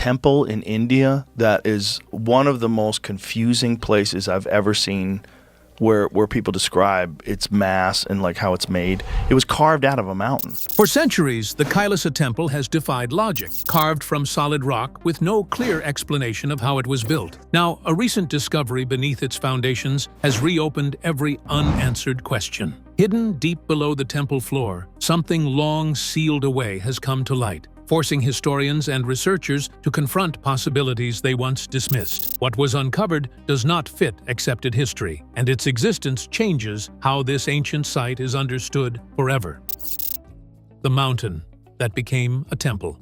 temple in India that is one of the most confusing places I've ever seen, where people describe its mass and like how it's made. It was carved out of a mountain. For centuries, the Kailasa Temple has defied logic, carved from solid rock with no clear explanation of how it was built. Now, a recent discovery beneath its foundations has reopened every unanswered question. Hidden deep below the temple floor, something long sealed away has come to light, forcing historians and researchers to confront possibilities they once dismissed. What was uncovered does not fit accepted history, and its existence changes how this ancient site is understood forever. The mountain that became a temple.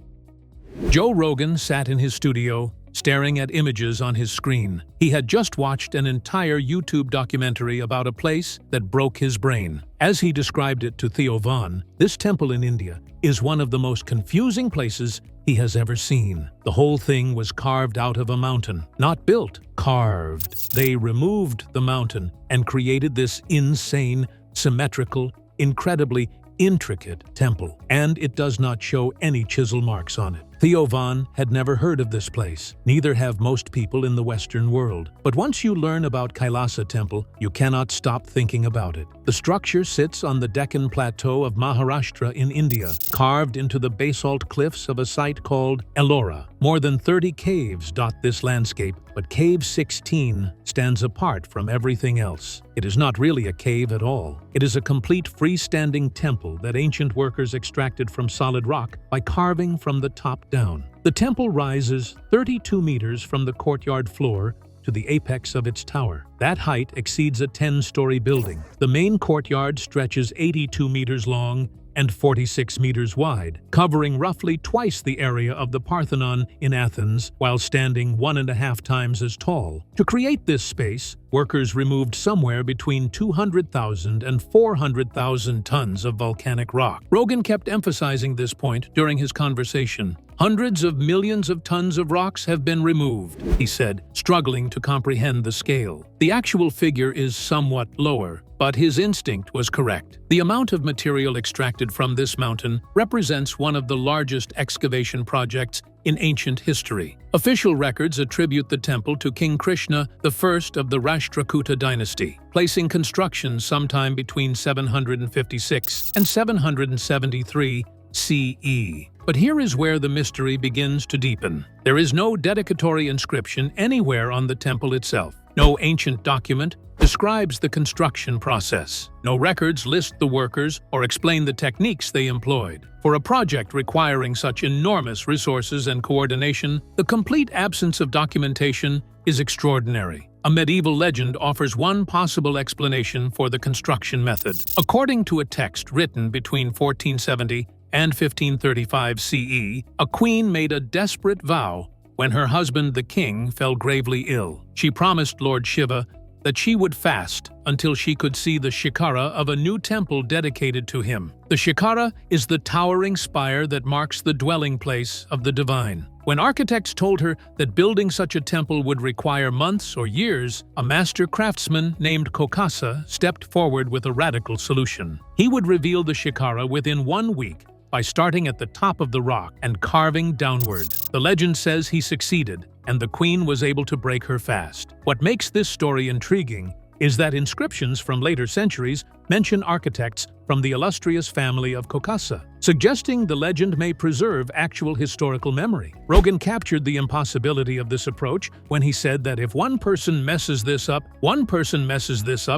Joe Rogan sat in his studio, staring at images on his screen. He had just watched an entire YouTube documentary about a place that broke his brain. As he described it to Theo Von, this temple in India is one of the most confusing places he has ever seen. The whole thing was carved out of a mountain. Not built, carved. They removed the mountain and created this insane, symmetrical, incredibly intricate temple. And it does not show any chisel marks on it. Theo Von had never heard of this place. Neither have most people in the Western world. But once you learn about Kailasa Temple, you cannot stop thinking about it. The structure sits on the Deccan Plateau of Maharashtra in India, carved into the basalt cliffs of a site called Ellora. More than 30 caves dot this landscape, but Cave 16 stands apart from everything else. It is not really a cave at all. It is a complete freestanding temple that ancient workers extracted from solid rock by carving from the top down. The temple rises 32 meters from the courtyard floor to the apex of its tower. That height exceeds a 10-story building. The main courtyard stretches 82 meters long and 46 meters wide, covering roughly twice the area of the Parthenon in Athens, while standing 1.5 times as tall. To create this space, workers removed somewhere between 200,000 and 400,000 tons of volcanic rock. Rogan kept emphasizing this point during his conversation. Hundreds of millions of tons of rocks have been removed, he said, struggling to comprehend the scale. The actual figure is somewhat lower, but his instinct was correct. The amount of material extracted from this mountain represents one of the largest excavation projects in ancient history. Official records attribute the temple to King Krishna I of the Rashtrakuta dynasty, placing construction sometime between 756 and 773 CE. But here is where the mystery begins to deepen. There is no dedicatory inscription anywhere on the temple itself. No ancient document describes the construction process. No records list the workers or explain the techniques they employed. For a project requiring such enormous resources and coordination, the complete absence of documentation is extraordinary. A medieval legend offers one possible explanation for the construction method. According to a text written between 1470 and 1535 CE, a queen made a desperate vow when her husband, the king, fell gravely ill. She promised Lord Shiva that she would fast until she could see the shikara of a new temple dedicated to him. The shikara is the towering spire that marks the dwelling place of the divine. When architects told her that building such a temple would require months or years, a master craftsman named Kailasa stepped forward with a radical solution. He would reveal the shikara within 1 week by starting at the top of the rock and carving downward. The legend says he succeeded, and the queen was able to break her fast. What makes this story intriguing is that inscriptions from later centuries mention architects from the illustrious family of Kailasa, suggesting the legend may preserve actual historical memory. Rogan captured the impossibility of this approach when he said that if one person messes this up,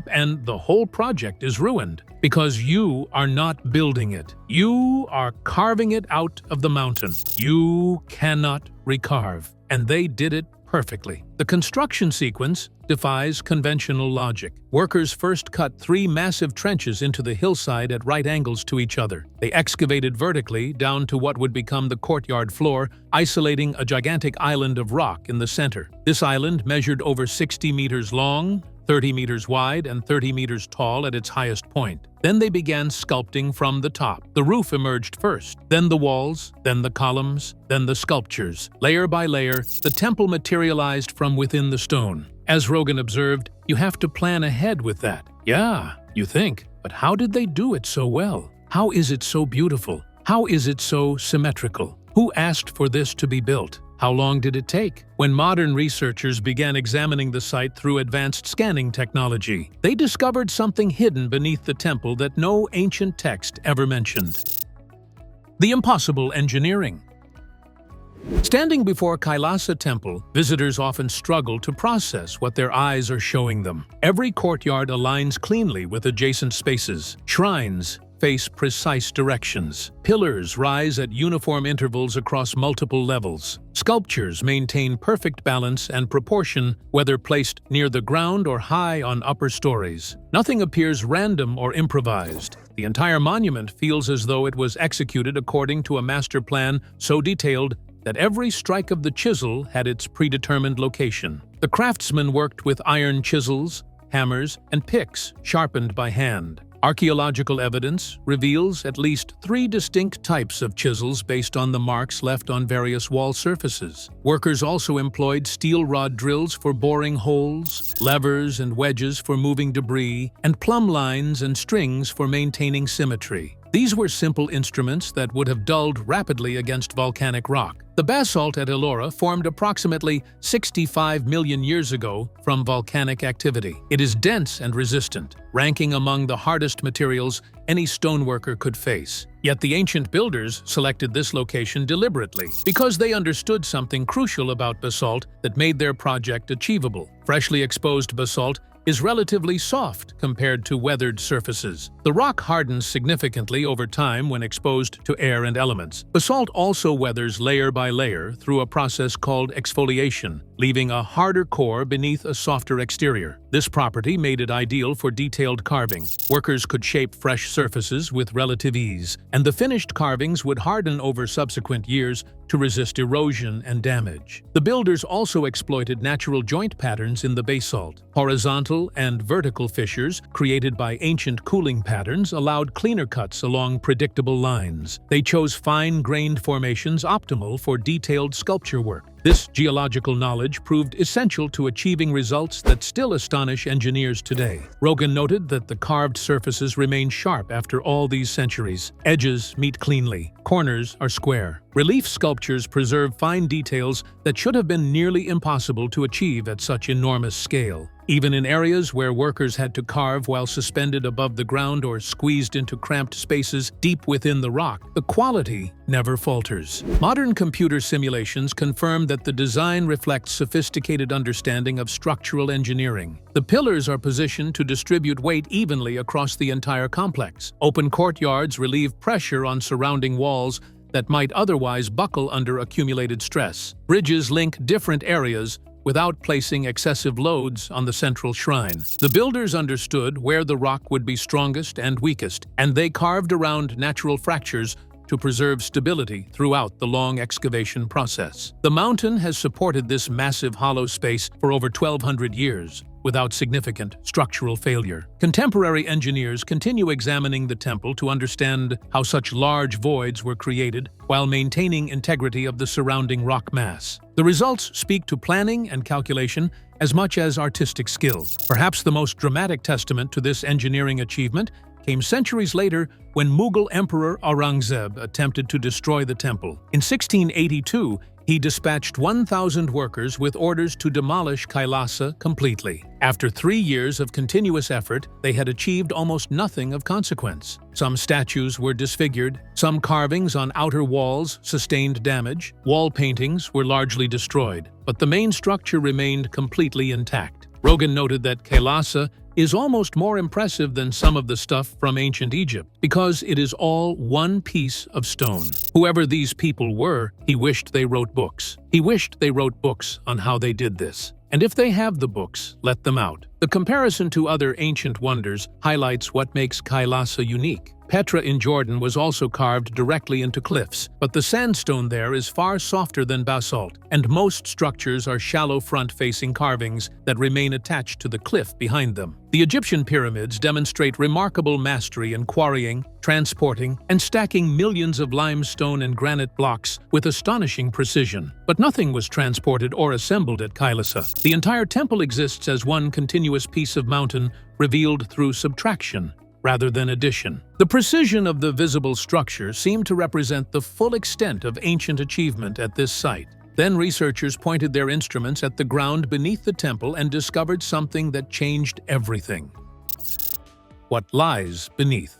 and the whole project is ruined. Because you are not building it. You are carving it out of the mountain. You cannot recarve. And they did it perfectly. The construction sequence defies conventional logic. Workers first cut 3 massive trenches into the hillside at right angles to each other. They excavated vertically down to what would become the courtyard floor, isolating a gigantic island of rock in the center. This island measured over 60 meters long, 30 meters wide, and 30 meters tall at its highest point. Then they began sculpting from the top. The roof emerged first, then the walls, then the columns, then the sculptures. Layer by layer, the temple materialized from within the stone. As Rogan observed, you have to plan ahead with that. Yeah, you think, but how did they do it so well? How is it so beautiful? How is it so symmetrical? Who asked for this to be built? How long did it take? When modern researchers began examining the site through advanced scanning technology, they discovered something hidden beneath the temple that no ancient text ever mentioned. The impossible engineering. Standing before Kailasa Temple, visitors often struggle to process what their eyes are showing them. Every courtyard aligns cleanly with adjacent spaces. Shrines face precise directions. Pillars rise at uniform intervals across multiple levels. Sculptures maintain perfect balance and proportion, whether placed near the ground or high on upper stories. Nothing appears random or improvised. The entire monument feels as though it was executed according to a master plan so detailed that every strike of the chisel had its predetermined location. The craftsmen worked with iron chisels, hammers, and picks sharpened by hand. Archaeological evidence reveals at least 3 distinct types of chisels based on the marks left on various wall surfaces. Workers also employed steel rod drills for boring holes, levers and wedges for moving debris, and plumb lines and strings for maintaining symmetry. These were simple instruments that would have dulled rapidly against volcanic rock. The basalt at Ellora formed approximately 65 million years ago from volcanic activity. It is dense and resistant, ranking among the hardest materials any stoneworker could face. Yet the ancient builders selected this location deliberately because they understood something crucial about basalt that made their project achievable. Freshly exposed basalt is relatively soft compared to weathered surfaces. The rock hardens significantly over time when exposed to air and elements. Basalt also weathers layer by layer through a process called exfoliation, leaving a harder core beneath a softer exterior. This property made it ideal for detailed carving. Workers could shape fresh surfaces with relative ease, and the finished carvings would harden over subsequent years to resist erosion and damage. The builders also exploited natural joint patterns in the basalt. Horizontal and vertical fissures created by ancient cooling patterns allowed cleaner cuts along predictable lines. They chose fine-grained formations optimal for detailed sculpture work. This geological knowledge proved essential to achieving results that still astonish engineers today. Rogan noted that the carved surfaces remain sharp after all these centuries. Edges meet cleanly. Corners are square. Relief sculptures preserve fine details that should have been nearly impossible to achieve at such enormous scale. Even in areas where workers had to carve while suspended above the ground or squeezed into cramped spaces deep within the rock, the quality never falters. Modern computer simulations confirm that the design reflects sophisticated understanding of structural engineering. The pillars are positioned to distribute weight evenly across the entire complex. Open courtyards relieve pressure on surrounding walls that might otherwise buckle under accumulated stress. Bridges link different areas without placing excessive loads on the central shrine. The builders understood where the rock would be strongest and weakest, and they carved around natural fractures to preserve stability throughout the long excavation process. The mountain has supported this massive hollow space for over 1,200 years, without significant structural failure. Contemporary engineers continue examining the temple to understand how such large voids were created while maintaining integrity of the surrounding rock mass. The results speak to planning and calculation as much as artistic skill. Perhaps the most dramatic testament to this engineering achievement came centuries later when Mughal Emperor Aurangzeb attempted to destroy the temple. In 1682, he dispatched 1,000 workers with orders to demolish Kailasa completely. After 3 years of continuous effort, they had achieved almost nothing of consequence. Some statues were disfigured, some carvings on outer walls sustained damage, wall paintings were largely destroyed, but the main structure remained completely intact. Rogan noted that Kailasa is almost more impressive than some of the stuff from ancient Egypt because it is all one piece of stone. Whoever these people were, he wished they wrote books. He wished they wrote books on how they did this. And if they have the books, let them out. The comparison to other ancient wonders highlights what makes Kailasa unique. Petra in Jordan was also carved directly into cliffs, but the sandstone there is far softer than basalt, and most structures are shallow front-facing carvings that remain attached to the cliff behind them. The Egyptian pyramids demonstrate remarkable mastery in quarrying, transporting, and stacking millions of limestone and granite blocks with astonishing precision. But nothing was transported or assembled at Kailasa. The entire temple exists as one continuous piece of mountain revealed through subtraction rather than addition. The precision of the visible structure seemed to represent the full extent of ancient achievement at this site. Then researchers pointed their instruments at the ground beneath the temple and discovered something that changed everything. What lies beneath?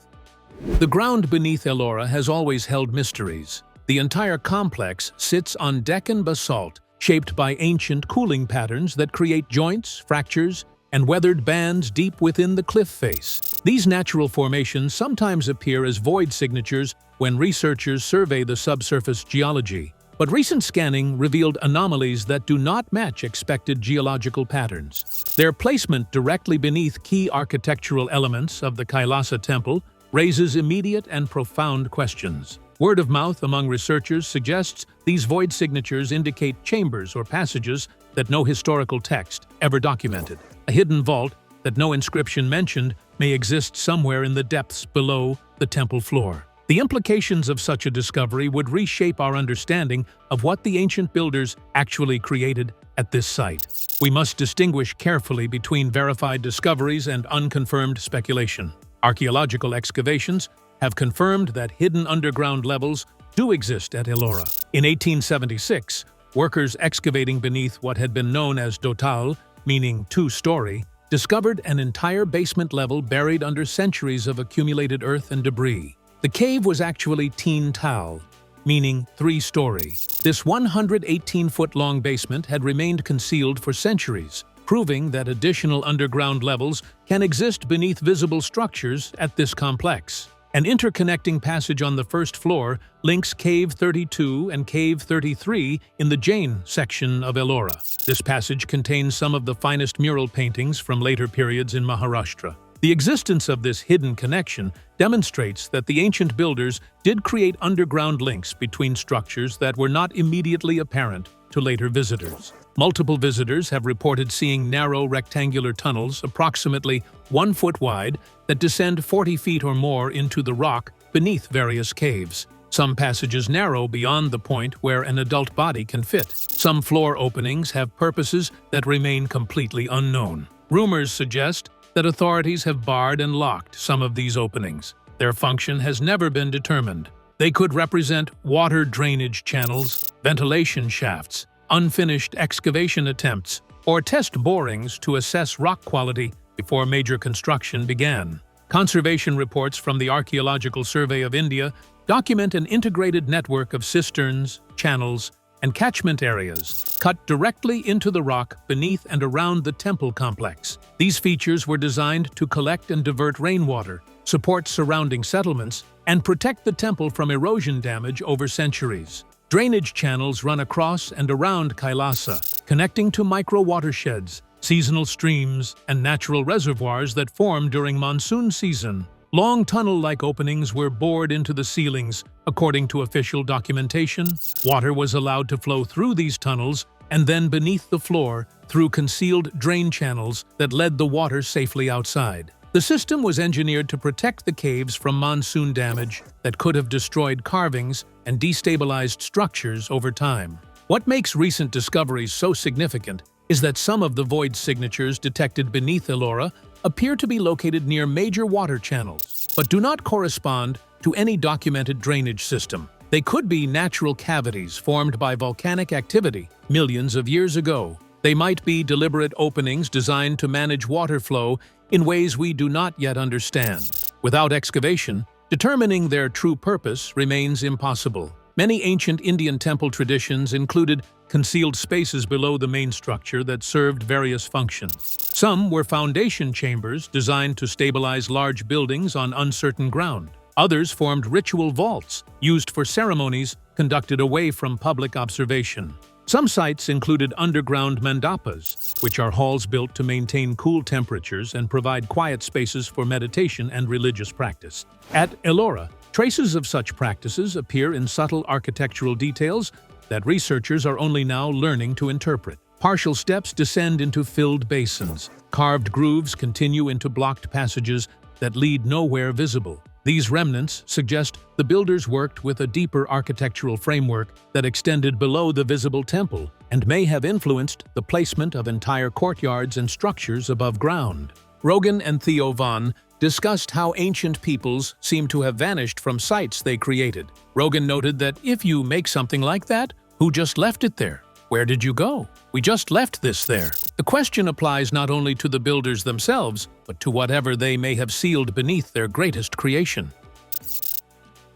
The ground beneath Ellora has always held mysteries. The entire complex sits on Deccan basalt, shaped by ancient cooling patterns that create joints, fractures, and weathered bands deep within the cliff face. These natural formations sometimes appear as void signatures when researchers survey the subsurface geology. But recent scanning revealed anomalies that do not match expected geological patterns. Their placement directly beneath key architectural elements of the Kailasa Temple raises immediate and profound questions. Word of mouth among researchers suggests these void signatures indicate chambers or passages that no historical text ever documented. A hidden vault that no inscription mentioned may exist somewhere in the depths below the temple floor. The implications of such a discovery would reshape our understanding of what the ancient builders actually created at this site. We must distinguish carefully between verified discoveries and unconfirmed speculation. Archaeological excavations have confirmed that hidden underground levels do exist at Ellora. In 1876, workers excavating beneath what had been known as dotal, meaning two-story, discovered an entire basement level buried under centuries of accumulated earth and debris. The cave was actually teen tal, meaning three-story. This 118-foot-long basement had remained concealed for centuries, proving that additional underground levels can exist beneath visible structures at this complex. An interconnecting passage on the first floor links Cave 32 and Cave 33 in the Jain section of Ellora. This passage contains some of the finest mural paintings from later periods in Maharashtra. The existence of this hidden connection demonstrates that the ancient builders did create underground links between structures that were not immediately apparent to later visitors. Multiple visitors have reported seeing narrow rectangular tunnels approximately 1 foot wide that descend 40 feet or more into the rock beneath various caves. Some passages narrow beyond the point where an adult body can fit. Some floor openings have purposes that remain completely unknown. Rumors suggest that authorities have barred and locked some of these openings. Their function has never been determined. They could represent water drainage channels, ventilation shafts, unfinished excavation attempts, or test borings to assess rock quality before major construction began. Conservation reports from the Archaeological Survey of India document an integrated network of cisterns, channels, and catchment areas cut directly into the rock beneath and around the temple complex. These features were designed to collect and divert rainwater, support surrounding settlements, and protect the temple from erosion damage over centuries. Drainage channels run across and around Kailasa, connecting to micro-watersheds, seasonal streams, and natural reservoirs that form during monsoon season. Long tunnel-like openings were bored into the ceilings. According to official documentation, water was allowed to flow through these tunnels and then beneath the floor through concealed drain channels that led the water safely outside. The system was engineered to protect the caves from monsoon damage that could have destroyed carvings and destabilized structures over time. What makes recent discoveries so significant is that some of the void signatures detected beneath Ellora appear to be located near major water channels, but do not correspond to any documented drainage system. They could be natural cavities formed by volcanic activity millions of years ago. They might be deliberate openings designed to manage water flow in ways we do not yet understand. Without excavation, determining their true purpose remains impossible. Many ancient Indian temple traditions included concealed spaces below the main structure that served various functions. Some were foundation chambers designed to stabilize large buildings on uncertain ground. Others formed ritual vaults used for ceremonies conducted away from public observation. Some sites included underground mandapas, which are halls built to maintain cool temperatures and provide quiet spaces for meditation and religious practice. At Ellora, traces of such practices appear in subtle architectural details that researchers are only now learning to interpret. Partial steps descend into filled basins. Carved grooves continue into blocked passages that lead nowhere visible. These remnants suggest the builders worked with a deeper architectural framework that extended below the visible temple and may have influenced the placement of entire courtyards and structures above ground. Rogan and Theo Von discussed how ancient peoples seem to have vanished from sites they created. Rogan noted that if you make something like that, Who just left it there? Where did you go? We just left this there. The question applies not only to the builders themselves, but to whatever they may have sealed beneath their greatest creation.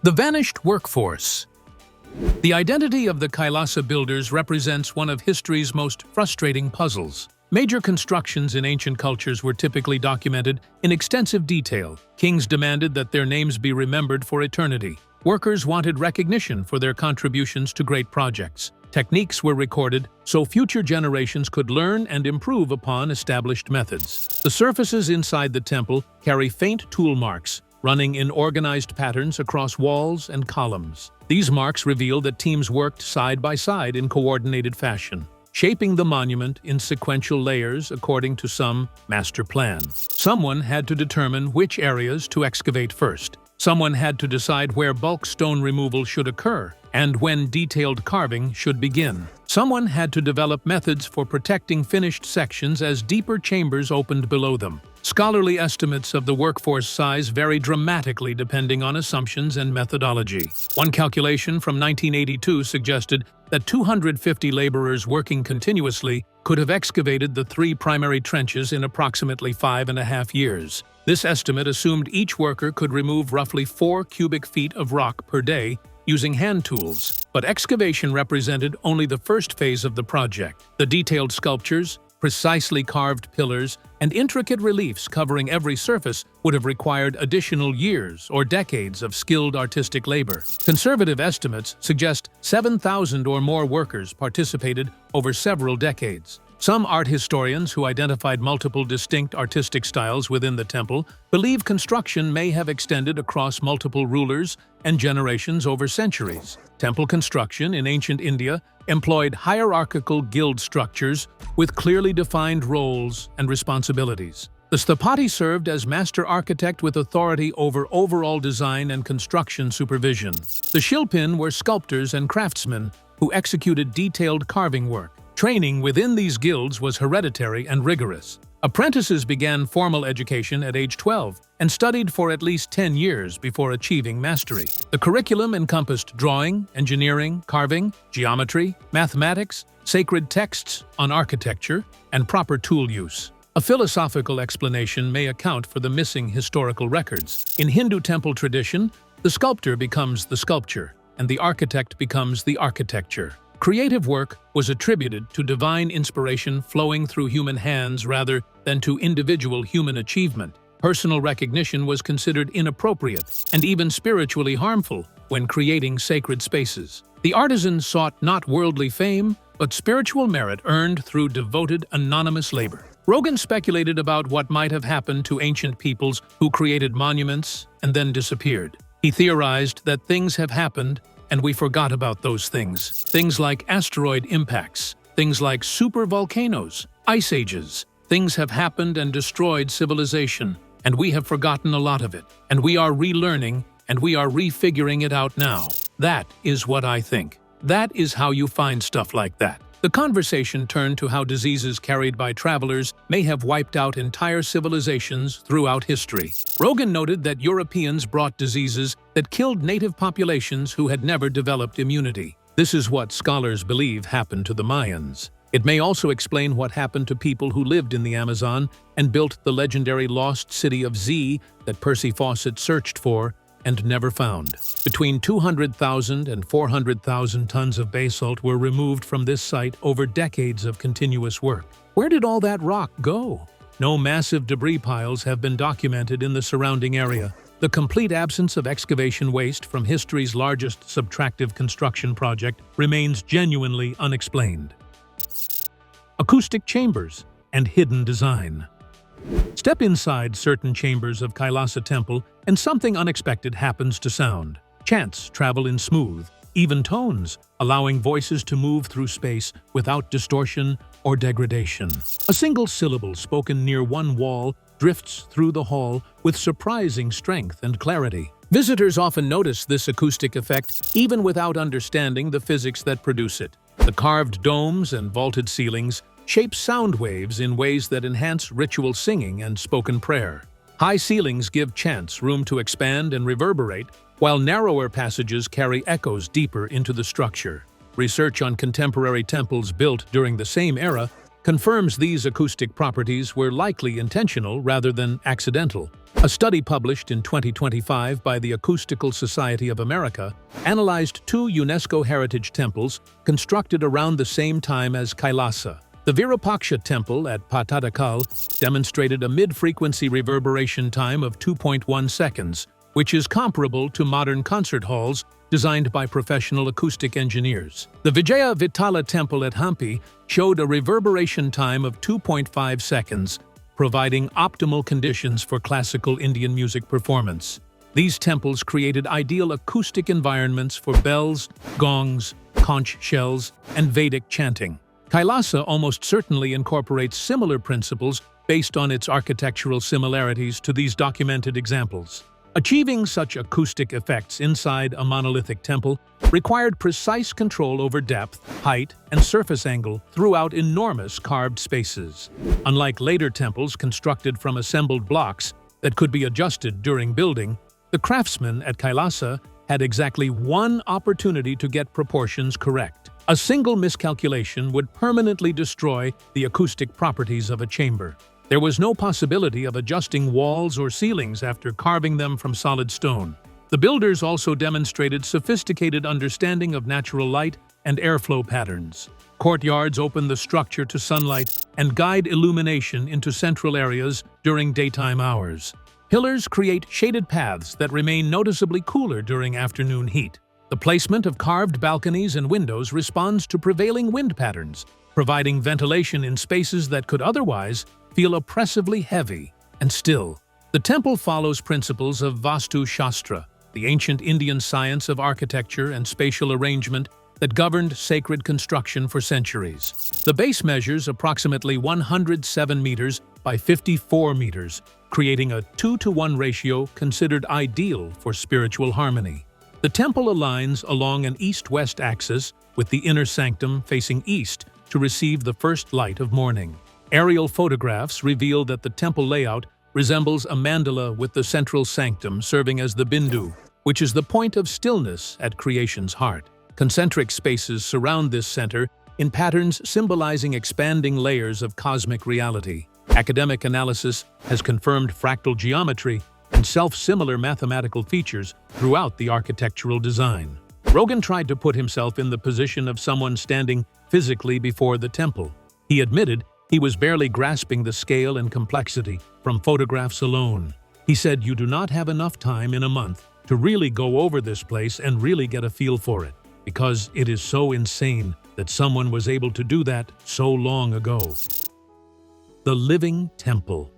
The vanished workforce. The identity of the Kailasa builders represents one of history's most frustrating puzzles. Major constructions in ancient cultures were typically documented in extensive detail. Kings demanded that their names be remembered for eternity. Workers wanted recognition for their contributions to great projects. Techniques were recorded so future generations could learn and improve upon established methods. The surfaces inside the temple carry faint tool marks, running in organized patterns across walls and columns. These marks reveal that teams worked side by side in coordinated fashion, shaping the monument in sequential layers according to some master plan. Someone had to determine which areas to excavate first. Someone had to decide where bulk stone removal should occur and when detailed carving should begin. Someone had to develop methods for protecting finished sections as deeper chambers opened below them. Scholarly estimates of the workforce size vary dramatically depending on assumptions and methodology. One calculation from 1982 suggested that 250 laborers working continuously could have excavated the 3 primary trenches in approximately 5.5 years. This estimate assumed each worker could remove roughly 4 cubic feet of rock per day using hand tools. But excavation represented only the first phase of the project. The detailed sculptures, precisely carved pillars, and intricate reliefs covering every surface would have required additional years or decades of skilled artistic labor. Conservative estimates suggest 7,000 or more workers participated over several decades. Some art historians who identified multiple distinct artistic styles within the temple believe construction may have extended across multiple rulers and generations over centuries. Temple construction in ancient India employed hierarchical guild structures with clearly defined roles and responsibilities. The sthapati served as master architect with authority over overall design and construction supervision. The shilpin were sculptors and craftsmen who executed detailed carving work. Training within these guilds was hereditary and rigorous. Apprentices began formal education at age 12 and studied for at least 10 years before achieving mastery. The curriculum encompassed drawing, engineering, carving, geometry, mathematics, sacred texts on architecture, and proper tool use. A philosophical explanation may account for the missing historical records. In Hindu temple tradition, the sculptor becomes the sculpture, and the architect becomes the architecture. Creative work was attributed to divine inspiration flowing through human hands rather than to individual human achievement. Personal recognition was considered inappropriate and even spiritually harmful when creating sacred spaces. The artisans sought not worldly fame, but spiritual merit earned through devoted, anonymous labor. Rogan speculated about what might have happened to ancient peoples who created monuments and then disappeared. He theorized that things have happened and we forgot about those things. Things like asteroid impacts, things like supervolcanoes, ice ages. Things have happened and destroyed civilization, and we have forgotten a lot of it. And we are relearning, and we are refiguring it out now. That is what I think. That is how you find stuff like that. The conversation turned to how diseases carried by travelers may have wiped out entire civilizations throughout history. Rogan noted that Europeans brought diseases that killed native populations who had never developed immunity. This is what scholars believe happened to the Mayans. It may also explain what happened to people who lived in the Amazon and built the legendary lost city of Z that Percy Fawcett searched for and never found. Between 200,000 and 400,000 tons of basalt were removed from this site over decades of continuous work. Where did all that rock go? No massive debris piles have been documented in the surrounding area. The complete absence of excavation waste from history's largest subtractive construction project remains genuinely unexplained. Acoustic chambers and hidden design. Step inside certain chambers of Kailasa Temple and something unexpected happens to sound. Chants travel in smooth, even tones, allowing voices to move through space without distortion or degradation. A single syllable spoken near one wall drifts through the hall with surprising strength and clarity. Visitors often notice this acoustic effect even without understanding the physics that produce it. The carved domes and vaulted ceilings shape sound waves in ways that enhance ritual singing and spoken prayer. High ceilings give chants room to expand and reverberate, while narrower passages carry echoes deeper into the structure. Research on contemporary temples built during the same era confirms these acoustic properties were likely intentional rather than accidental. A study published in 2025 by the Acoustical Society of America analyzed two UNESCO heritage temples constructed around the same time as Kailasa. The Virupaksha Temple at Pattadakal demonstrated a mid-frequency reverberation time of 2.1 seconds, which is comparable to modern concert halls designed by professional acoustic engineers. The Vijaya Vitala Temple at Hampi showed a reverberation time of 2.5 seconds, providing optimal conditions for classical Indian music performance. These temples created ideal acoustic environments for bells, gongs, conch shells, and Vedic chanting. Kailasa almost certainly incorporates similar principles based on its architectural similarities to these documented examples. Achieving such acoustic effects inside a monolithic temple required precise control over depth, height, and surface angle throughout enormous carved spaces. Unlike later temples constructed from assembled blocks that could be adjusted during building, the craftsmen at Kailasa had exactly one opportunity to get proportions correct. A single miscalculation would permanently destroy the acoustic properties of a chamber. There was no possibility of adjusting walls or ceilings after carving them from solid stone. The builders also demonstrated sophisticated understanding of natural light and airflow patterns. Courtyards open the structure to sunlight and guide illumination into central areas during daytime hours. Pillars create shaded paths that remain noticeably cooler during afternoon heat. The placement of carved balconies and windows responds to prevailing wind patterns, providing ventilation in spaces that could otherwise feel oppressively heavy and still. The temple follows principles of Vastu Shastra, the ancient Indian science of architecture and spatial arrangement that governed sacred construction for centuries. The base measures approximately 107 meters by 54 meters, creating a 2-to-1 ratio considered ideal for spiritual harmony. The temple aligns along an east-west axis with the inner sanctum facing east to receive the first light of morning. Aerial photographs reveal that the temple layout resembles a mandala with the central sanctum serving as the bindu, which is the point of stillness at creation's heart. Concentric spaces surround this center in patterns symbolizing expanding layers of cosmic reality. Academic analysis has confirmed fractal geometry and self-similar mathematical features throughout the architectural design. Rogan tried to put himself in the position of someone standing physically before the temple. He admitted he was barely grasping the scale and complexity from photographs alone. He said, "You do not have enough time in a month to really go over this place and really get a feel for it, because it is so insane that someone was able to do that so long ago." The Living Temple.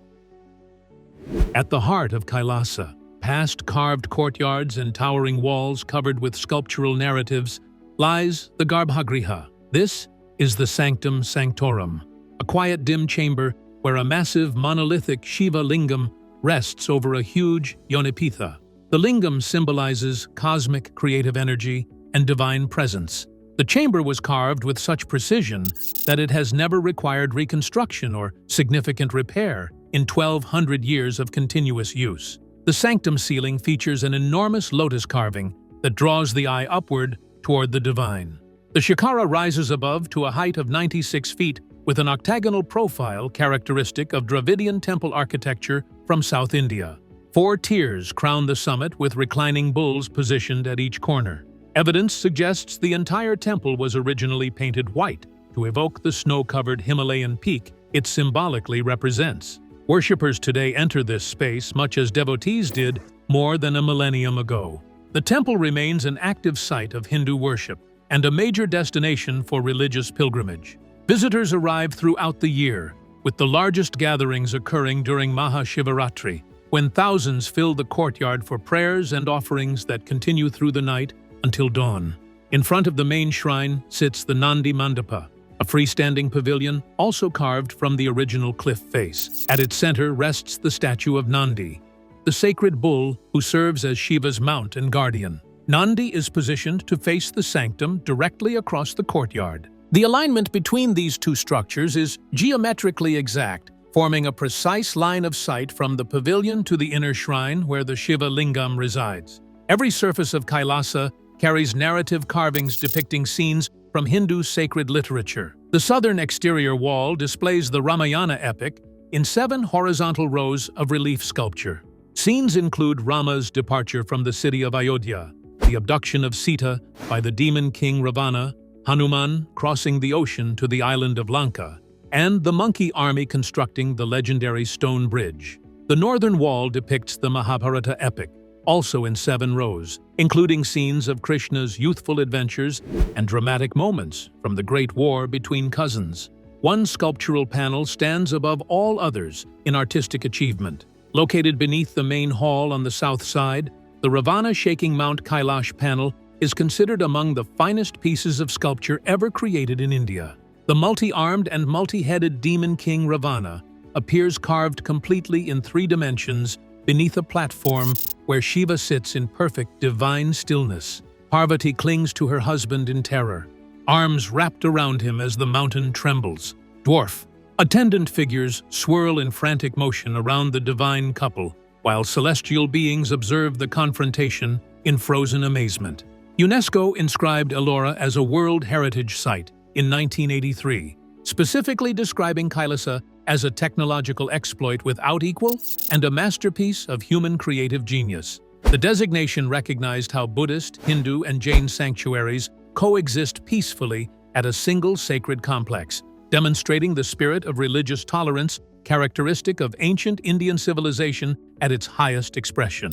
At the heart of Kailasa, past carved courtyards and towering walls covered with sculptural narratives, lies the Garbhagriha. This is the Sanctum Sanctorum, a quiet dim chamber where a massive monolithic Shiva lingam rests over a huge Yonipitha. The lingam symbolizes cosmic creative energy and divine presence. The chamber was carved with such precision that it has never required reconstruction or significant repair in 1,200 years of continuous use. The sanctum ceiling features an enormous lotus carving that draws the eye upward toward the divine. The shikara rises above to a height of 96 feet with an octagonal profile characteristic of Dravidian temple architecture from South India. 4 tiers crown the summit with reclining bulls positioned at each corner. Evidence suggests the entire temple was originally painted white to evoke the snow-covered Himalayan peak it symbolically represents. Worshippers today enter this space much as devotees did more than a millennium ago. The temple remains an active site of Hindu worship and a major destination for religious pilgrimage. Visitors arrive throughout the year, with the largest gatherings occurring during Mahashivaratri, when thousands fill the courtyard for prayers and offerings that continue through the night until dawn. In front of the main shrine sits the Nandi Mandapa, a freestanding pavilion also carved from the original cliff face. At its center rests the statue of Nandi, the sacred bull who serves as Shiva's mount and guardian. Nandi is positioned to face the sanctum directly across the courtyard. The alignment between these two structures is geometrically exact, forming a precise line of sight from the pavilion to the inner shrine where the Shiva lingam resides. Every surface of Kailasa carries narrative carvings depicting scenes from Hindu sacred literature. The southern exterior wall displays the Ramayana epic in 7 horizontal rows of relief sculpture. Scenes include Rama's departure from the city of Ayodhya, the abduction of Sita by the demon king Ravana, Hanuman crossing the ocean to the island of Lanka, and the monkey army constructing the legendary stone bridge. The northern wall depicts the Mahabharata epic, also in 7 rows, including scenes of Krishna's youthful adventures and dramatic moments from the Great War between cousins. One sculptural panel stands above all others in artistic achievement. Located beneath the main hall on the south side, the Ravana shaking Mount Kailash panel is considered among the finest pieces of sculpture ever created in India. The multi-armed and multi-headed demon king Ravana appears carved completely in 3 dimensions beneath a platform where Shiva sits in perfect divine stillness. Parvati clings to her husband in terror, arms wrapped around him as the mountain trembles. Dwarf. Attendant figures swirl in frantic motion around the divine couple, while celestial beings observe the confrontation in frozen amazement. UNESCO inscribed Ellora as a World Heritage Site in 1983, specifically describing Kailasa as a technological exploit without equal and a masterpiece of human creative genius. The designation recognized how Buddhist, Hindu, and Jain sanctuaries coexist peacefully at a single sacred complex, demonstrating the spirit of religious tolerance characteristic of ancient Indian civilization at its highest expression.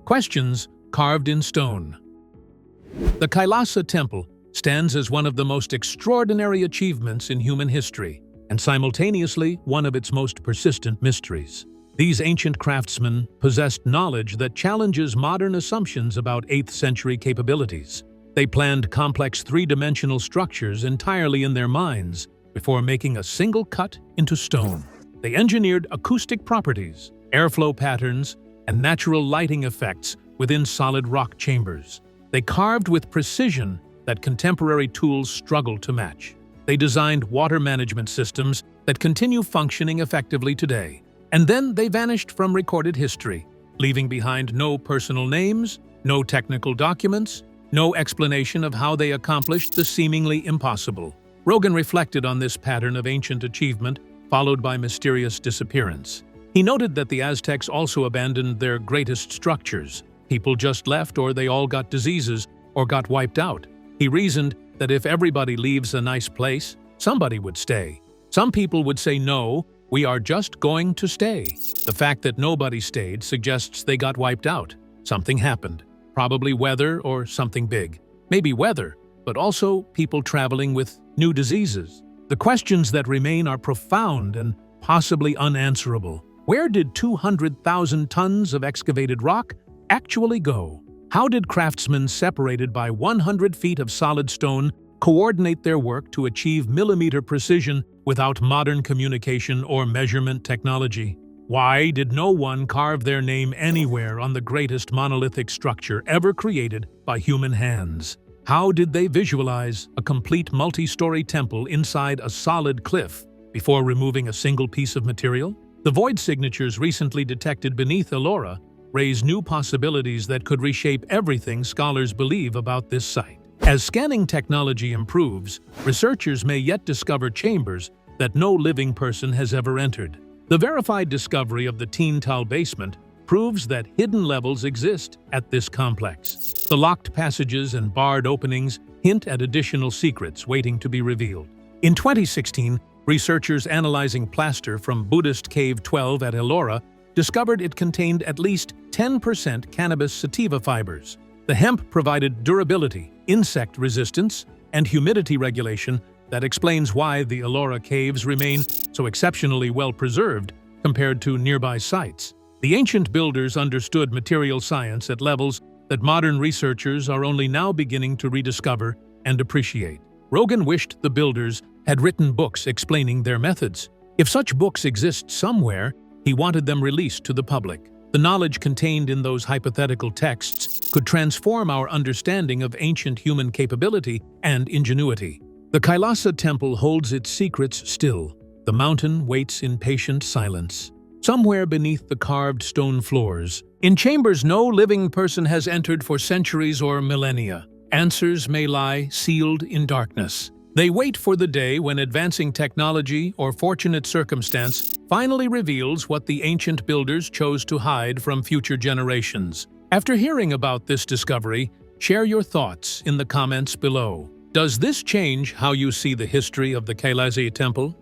Questions carved in stone. The Kailasa Temple stands as one of the most extraordinary achievements in human history, and simultaneously one of its most persistent mysteries. These ancient craftsmen possessed knowledge that challenges modern assumptions about 8th century capabilities. They planned complex 3-dimensional structures entirely in their minds before making a single cut into stone. They engineered acoustic properties, airflow patterns, and natural lighting effects within solid rock chambers. They carved with precision that contemporary tools struggle to match. They designed water management systems that continue functioning effectively today. And then they vanished from recorded history, leaving behind no personal names, no technical documents, no explanation of how they accomplished the seemingly impossible. Rogan reflected on this pattern of ancient achievement, followed by mysterious disappearance. He noted that the Aztecs also abandoned their greatest structures. People just left, or they all got diseases, or got wiped out. He reasoned that if everybody leaves a nice place, somebody would stay. Some people would say, no, we are just going to stay. The fact that nobody stayed suggests they got wiped out. Something happened. Probably weather or something big. Maybe weather, but also people traveling with new diseases. The questions that remain are profound and possibly unanswerable. Where did 200,000 tons of excavated rock actually go? How did craftsmen separated by 100 feet of solid stone coordinate their work to achieve millimeter precision without modern communication or measurement technology? Why did no one carve their name anywhere on the greatest monolithic structure ever created by human hands? How did they visualize a complete multi-story temple inside a solid cliff before removing a single piece of material? The void signatures recently detected beneath Ellora raise new possibilities that could reshape everything scholars believe about this site. As scanning technology improves, researchers may yet discover chambers that no living person has ever entered. The verified discovery of the Tal basement proves that hidden levels exist at this complex. The locked passages and barred openings hint at additional secrets waiting to be revealed. In 2016, researchers analyzing plaster from Buddhist Cave 12 at Ellora discovered it contained at least 10% cannabis sativa fibers. The hemp provided durability, insect resistance, and humidity regulation that explains why the Ellora caves remain so exceptionally well preserved compared to nearby sites. The ancient builders understood material science at levels that modern researchers are only now beginning to rediscover and appreciate. Rogan wished the builders had written books explaining their methods. If such books exist somewhere, he wanted them released to the public. The knowledge contained in those hypothetical texts could transform our understanding of ancient human capability and ingenuity. The Kailasa Temple holds its secrets still. The mountain waits in patient silence. Somewhere beneath the carved stone floors, in chambers no living person has entered for centuries or millennia. Answers may lie sealed in darkness. They wait for the day when advancing technology or fortunate circumstance finally reveals what the ancient builders chose to hide from future generations. After hearing about this discovery, share your thoughts in the comments below. Does this change how you see the history of the Kailasa Temple?